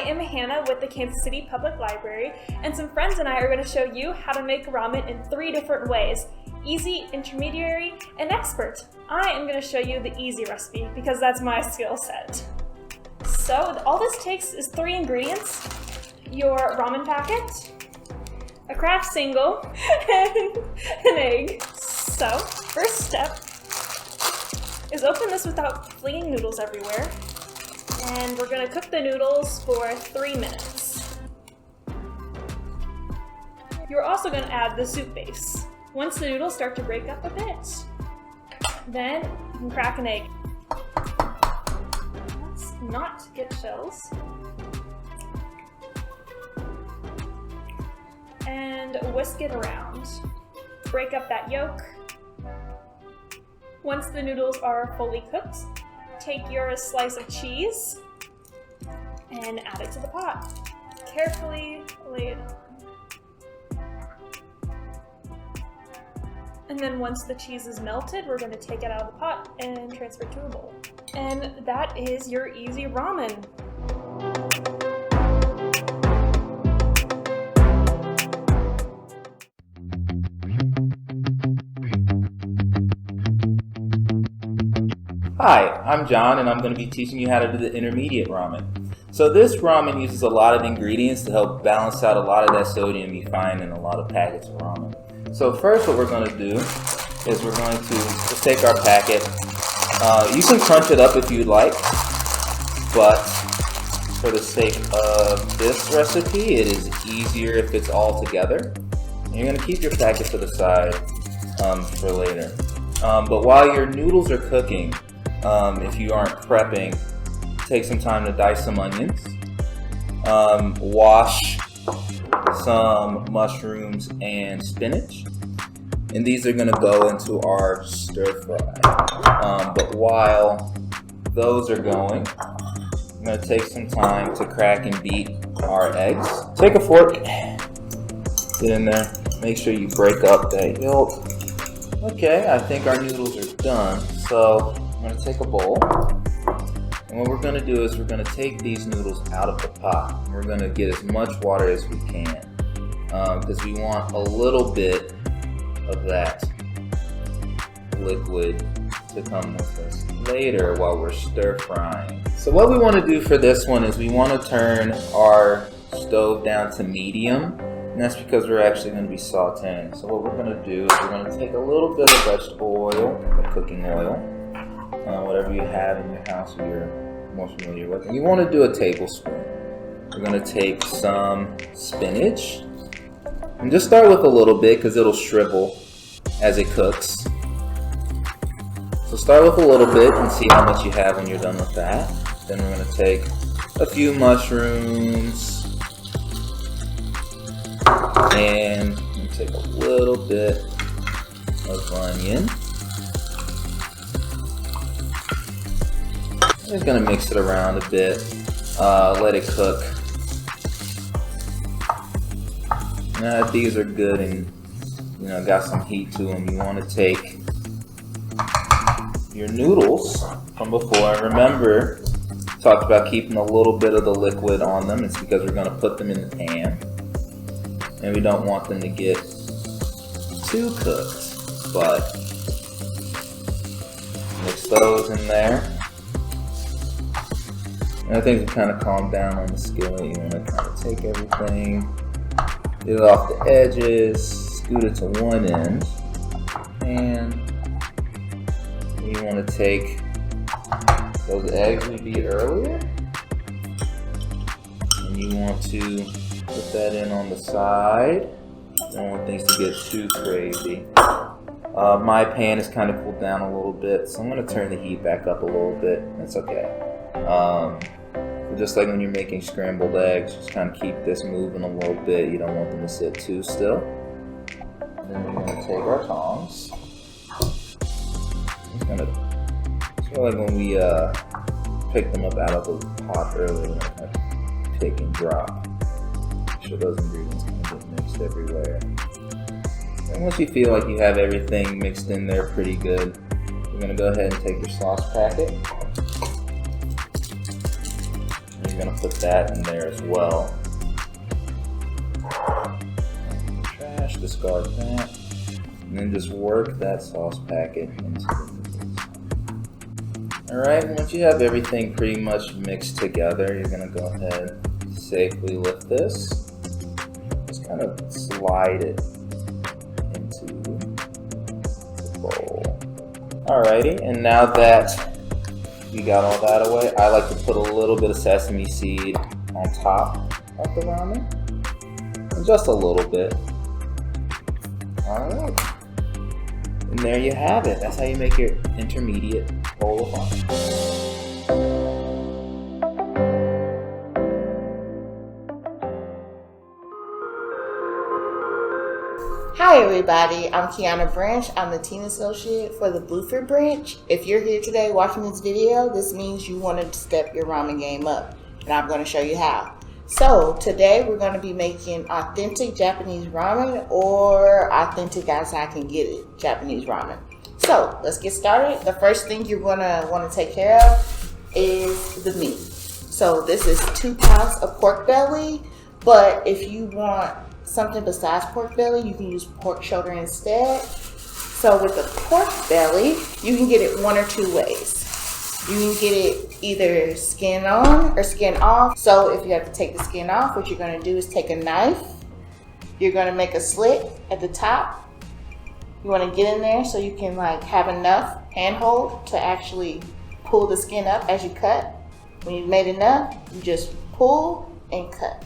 am Hannah with the Kansas City Public Library, and some friends and I are going to show you how to make ramen in 3 different ways: easy, intermediary, and expert. I am going to show you the easy recipe because that's my skill set. So all this takes is 3 ingredients: your ramen packet, a Kraft single, and an egg. So first step is open this without flinging noodles everywhere. And we're going to cook the noodles for 3 minutes. You're also going to add the soup base. Once the noodles start to break up a bit, then you can crack an egg. Let's not get shells. And whisk it around. Break up that yolk. Once the noodles are fully cooked, take your slice of cheese and add it to the pot. Carefully lay it on. And then once the cheese is melted, we're going to take it out of the pot and transfer it to a bowl. And that is your easy ramen. Hi, I'm John and I'm going to be teaching you how to do the intermediate ramen. So this ramen uses a lot of ingredients to help balance out a lot of that sodium you find in a lot of packets of ramen. So first what we're going to do is we're going to just take our packet. You can crunch it up if you'd like, but for the sake of this recipe it is easier if it's all together. And you're going to keep your packet to the side for later. But while your noodles are cooking, if you aren't prepping, take some time to dice some onions, wash some mushrooms and spinach, and these are going to go into our stir fry. But while those are going, I'm going to take some time to crack and beat our eggs. Take a fork, get in there, make sure you break up that yolk. Okay, I think our noodles are done, so I'm going to take a bowl, and what we're going to do is we're going to take these noodles out of the pot. We're going to get as much water as we can, because we want a little bit of that liquid to come with us later while we're stir frying. So what we want to do for this one is we want to turn our stove down to medium. And that's because we're actually going to be sauteing. So what we're going to do is we're going to take a little bit of vegetable oil, or cooking oil, whatever you have in your house or you're more familiar with. And you want to do a tablespoon. We're going to take some spinach. And just start with a little bit because it'll shrivel as it cooks. So start with a little bit and see how much you have when you're done with that. Then we're going to take a few mushrooms. And take a little bit of onion. I'm just going to mix it around a bit, let it cook. Now that these are good and got some heat to them, you want to take your noodles from before. Remember, I talked about keeping a little bit of the liquid on them. It's because we're going to put them in the pan. And we don't want them to get too cooked, but mix those in there. And things will kind of calm down on the skillet. You want to kind of take everything, get it off the edges, scoot it to one end, and you want to take those eggs we beat earlier, and you want to put that in on the side. Don't want things to get too crazy. My pan is kind of cooled down a little bit, so I'm going to turn the heat back up a little bit. That's okay. Just like when you're making scrambled eggs, just kind of keep this moving a little bit. You don't want them to sit too still. And then we're going to take our tongs. It's sort of like when we picked them up out of the pot earlier, like pick and drop. Make sure those ingredients kind of get mixed everywhere. And once you feel like you have everything mixed in there pretty good, you're going to go ahead and take your sauce packet. And You're gonna put that in there as well. Trash, discard that. And then just work that sauce packet into the noodles. Alright, once you have everything pretty much mixed together, you're gonna go ahead and safely lift this. Just kind of slide it into the bowl. Alrighty, and now that we got all that away, I like to put a little bit of sesame seed on top of the ramen. And just a little bit. Alright. And there you have it. That's how you make your intermediate bowl of ramen. Hi everybody, I'm Kiana Branch. I'm the Teen Associate for the Blueford Branch. If you're here today watching this video, this means you want to step your ramen game up, and I'm going to show you how. So today we're going to be making authentic Japanese ramen, or authentic as I can get it Japanese ramen. So let's get started. The first thing you're going to want to take care of is the meat. So this is 2 pounds of pork belly, but if you want something besides pork belly, you can use pork shoulder instead. So with the pork belly, you can get it one or two ways. You can get it either skin on or skin off. So if you have to take the skin off, what you're going to do is take a knife. You're going to make a slit at the top. You want to get in there so you can like have enough handhold to actually pull the skin up as you cut. When you've made enough, you just pull and cut.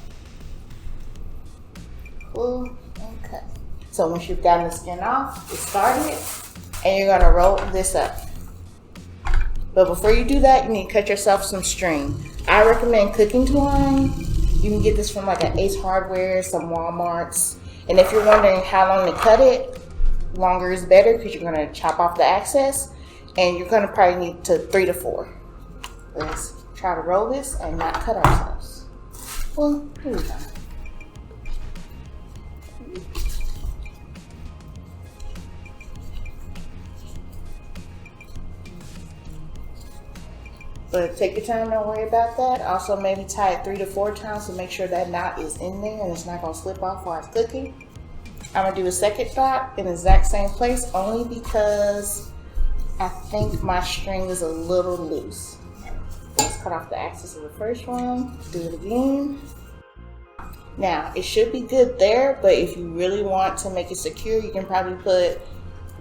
Pull and cut. So once you've gotten the skin off, get started, and you're going to roll this up. But before you do that, you need to cut yourself some string. I recommend cooking twine. You can get this from like an Ace Hardware, some Walmarts. And if you're wondering how long to cut it, longer is better because you're going to chop off the excess, and you're going to probably need 3 to 4. Let's try to roll this and not cut ourselves. Well, here we go. But take your time, don't worry about that. Also maybe tie it 3 to 4 times to make sure that knot is in there and it's not gonna slip off while it's cooking. I'm gonna do a second knot in the exact same place only because I think my string is a little loose. Let's cut off the axis of the first one, do it again. Now it should be good there, but if you really want to make it secure, you can probably put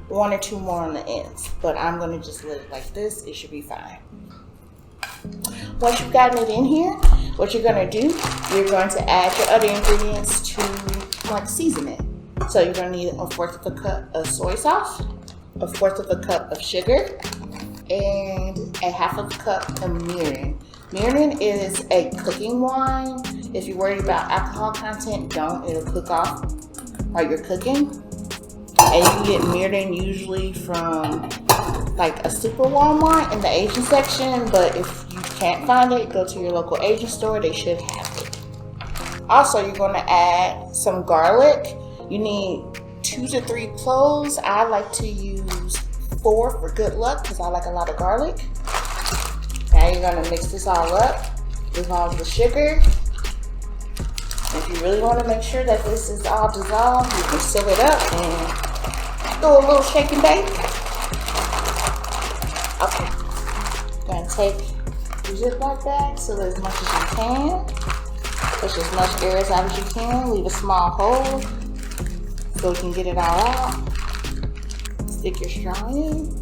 1 or 2 more on the ends. But I'm gonna just let it like this, it should be fine. Once you've gotten it in here, what you're going to do, you're going to add your other ingredients to like season it. So you're going to need 1/4 of a cup of soy sauce, 1/4 of a cup of sugar, and 1/2 of a cup of mirin. Mirin is a cooking wine. If you're worried about alcohol content, don't. It'll cook off while you're cooking. And you can get mirin usually from like a super Walmart in the Asian section, but if you can't find it, go to your local Asian store, they should have it. Also, you're going to add some garlic. You need 2 to 3 cloves. I like to use 4 for good luck because I like a lot of garlic. Now you're going to mix this all up, dissolve the sugar. If you really want to make sure that this is all dissolved, you can seal it up and do a little shake and bake. Okay, going to take your Ziploc bag, seal as much as you can. Push as much air out as you can. Leave a small hole so you can get it all out. Stick your straw in.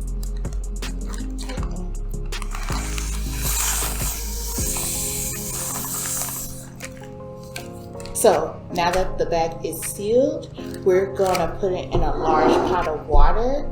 So now that the bag is sealed, we're going to put it in a large pot of water.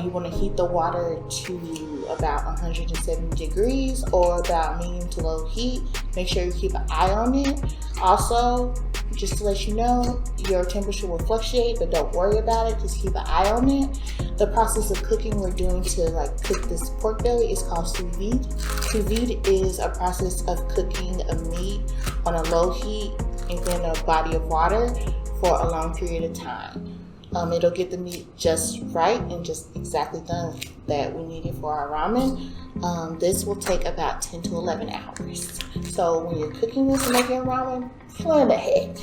You want to heat the water to about 170 degrees or about medium to low heat. Make sure you keep an eye on it. Also, just to let you know, your temperature will fluctuate, but don't worry about it. Just keep an eye on it. The process of cooking we're doing to cook this pork belly is called sous vide. Sous vide is a process of cooking a meat on a low heat and then a body of water for a long period of time. It'll get the meat just right and just exactly done that we needed for our ramen. This will take about 10 to 11 hours. So when you're cooking this and making ramen, plan ahead.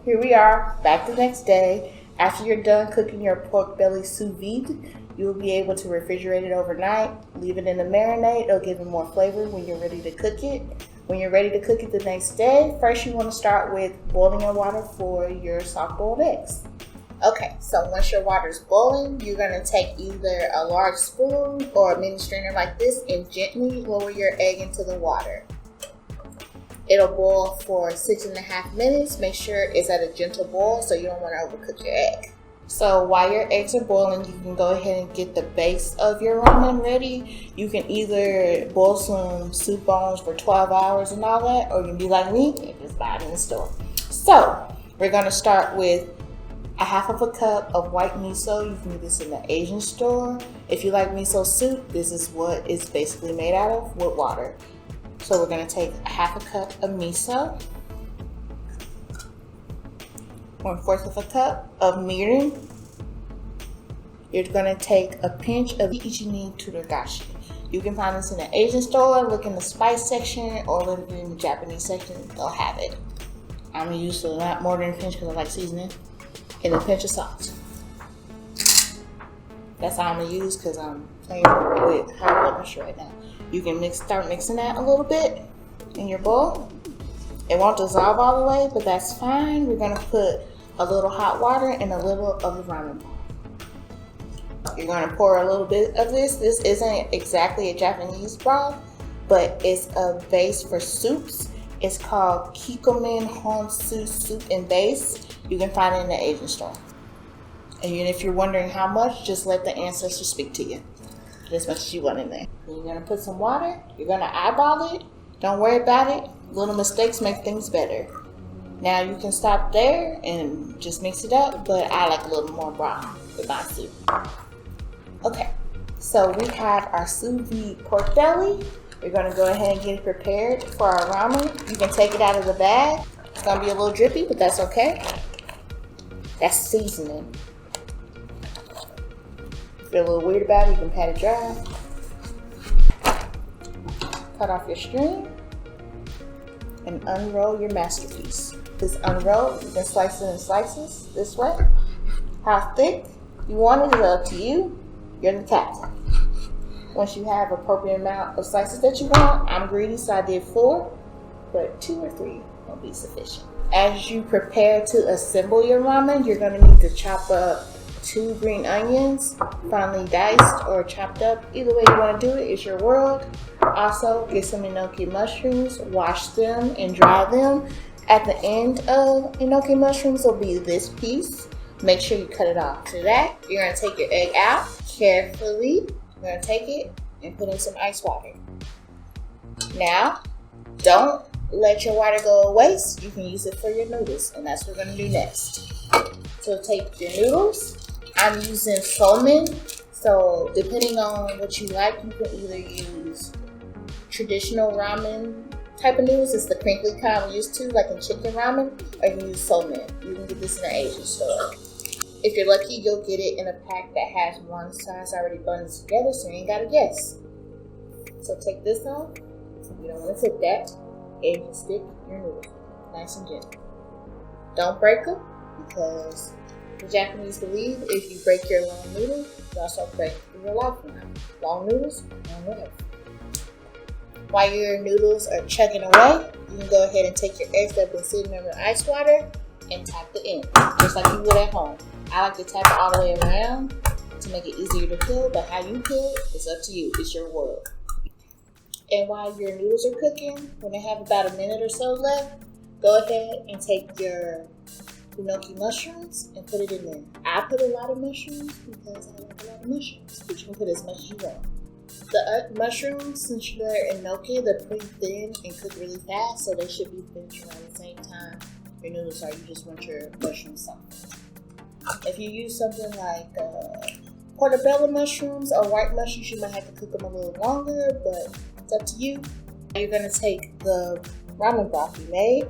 Here we are, back the next day. After you're done cooking your pork belly sous vide, you will be able to refrigerate it overnight, leave it in the marinade. It'll give it more flavor when you're ready to cook it. When you're ready to cook it the next day, first you want to start with boiling your water for your soft-boiled eggs. Okay, so once your water is boiling, you're going to take either a large spoon or a mini strainer like this and gently lower your egg into the water. It'll boil for 6.5 minutes. Make sure it's at a gentle boil so you don't want to overcook your egg. So while your eggs are boiling, you can go ahead and get the base of your ramen ready. You can either boil some soup bones for 12 hours and all that, or you can be like me and just buy it in the store. So we're going to start with a half of a cup of white miso. You can get this in the Asian store. If you like miso soup, this is what it's basically made out of, with water. So we're going to take a half a cup of miso, 1/4 of a cup of mirin. You're going to take a pinch of Ichini Turagashi. You can find this in the Asian store. Look in the spice section or look in the Japanese section. They'll have it. I'm going to use a lot more than a pinch because I like seasoning. And a pinch of salt. That's all I'm going to use because I'm playing with high blood pressure right now. You can start mixing that a little bit in your bowl. It won't dissolve all the way, but that's fine. We're going to put a little hot water and a little of the ramen ball. You're going to pour a little bit of this. This isn't exactly a Japanese broth, but it's a base for soups. It's called Kikkomen Honsu Soup and Base. You can find it in the Asian store. And if you're wondering how much, just let the ancestors speak to you. As much as you want in there. Then you're going to put some water. You're going to eyeball it. Don't worry about it. Little mistakes make things better. Now you can stop there and just mix it up, but I like a little more broth with my soup. Okay, so we have our sous vide pork belly. We're going to go ahead and get it prepared for our ramen. You can take it out of the bag. It's going to be a little drippy, but that's okay. That's seasoning. If you're a little weird about it, you can pat it dry. Cut off your string and unroll your masterpiece. This unroll, you can slice it in slices this way. How thick you want it is up to you. You're the captain. Once you have appropriate amount of slices that you want, I'm greedy, so I did 4, but 2 or 3 will be sufficient. As you prepare to assemble your ramen, you're going to need to chop up 2 green onions, finely diced or chopped up. Either way you want to do it, it's your world. Also, get some enoki mushrooms, wash them and dry them. At the end of enoki mushrooms will be this piece. Make sure you cut it off. To that, you're going to take your egg out carefully. You're going to take it and put in some ice water. Now, don't let your water go to waste. You can use it for your noodles, and that's what we're going to do next. So take your noodles. I'm using somen. So depending on what you like, you can either use traditional ramen type of noodles. It's the crinkly kind I'm used to, like in chicken ramen, or you can use somen. You can get this in the Asian store. If you're lucky, you'll get it in a pack that has one size already bundled together, so you ain't gotta guess. So take this off. You don't want to tip that, and you stick your noodles nice and gentle. Don't break them, because the Japanese believe if you break your long noodle, you also break your lifeline. Long noodles, long life. While your noodles are chugging away, you can go ahead and take your eggs that have been sitting in the ice water and tap the end, just like you would at home. I like to tap it all the way around to make it easier to peel, but how you peel it is up to you. It's your world. And while your noodles are cooking, when they have about a minute or so left, go ahead and take your enoki mushrooms and put it in there. I put a lot of mushrooms because I like a lot of mushrooms, but you can put as much as you want. The mushrooms, since they're enoki, they're pretty thin and cook really fast, so they should be finished around the same time your noodles are. You just want your mushrooms soft. If you use something like portobello mushrooms or white mushrooms, you might have to cook them a little longer, but it's up to you. You're going to take the ramen broth you made,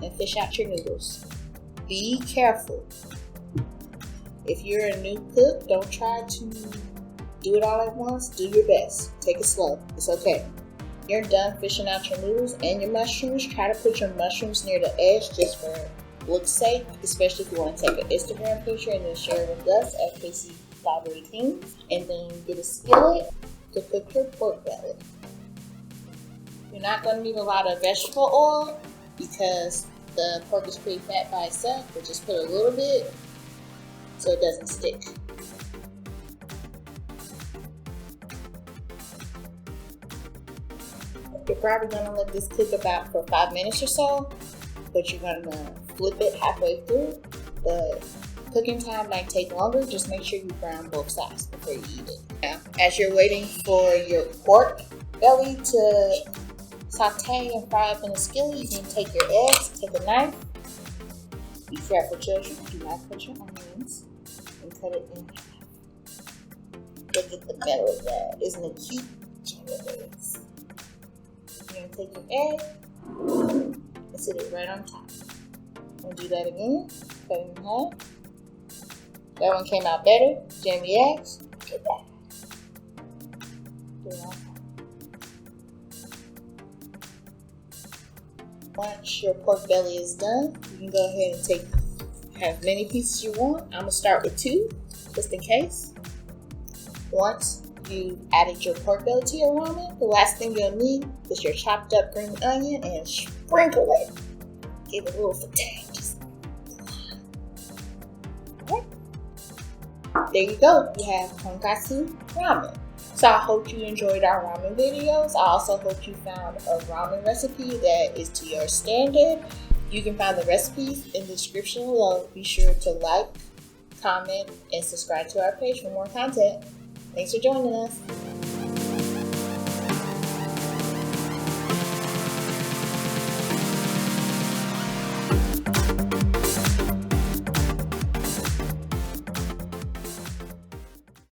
and fish out your noodles. Be careful. If you're a new cook, don't try to do it all at once. Do your best. Take it slow. It's okay. You're done fishing out your noodles and your mushrooms. Try to put your mushrooms near the edge just for look's sake, especially if you want to take an Instagram picture and then share it with us at KC Library Teens. And then get a skillet to cook your pork belly. You're not going to need a lot of vegetable oil because the pork is pretty fat by itself, but just put a little bit so it doesn't stick. You're probably going to let this cook about for 5 minutes or so, but you're going to flip it halfway through. The cooking time might take longer. Just make sure you brown both sides before you eat it. Now, as you're waiting for your pork belly to saute and fry up in a skillet, you can take your eggs, take a knife. Be careful, children. Do not cut your onions and cut it in half. Look at the middle of that. Isn't it cute? Eggs. You're going to take your egg and sit it right on top. And do that again. Cut it in half. That one came out better. Jam the eggs. Get that. Do it on top. Once your pork belly is done, you can go ahead and take as many pieces you want. I'm going to start with 2, just in case. Once you added your pork belly to your ramen, the last thing you'll need is your chopped up green onion and sprinkle it. Give it a little saute. Okay. There you go. You have Tonkotsu ramen. So I hope you enjoyed our ramen videos. I also hope you found a ramen recipe that is to your standard. You can find the recipes in the description below. Be sure to like, comment, and subscribe to our page for more content. Thanks for joining us.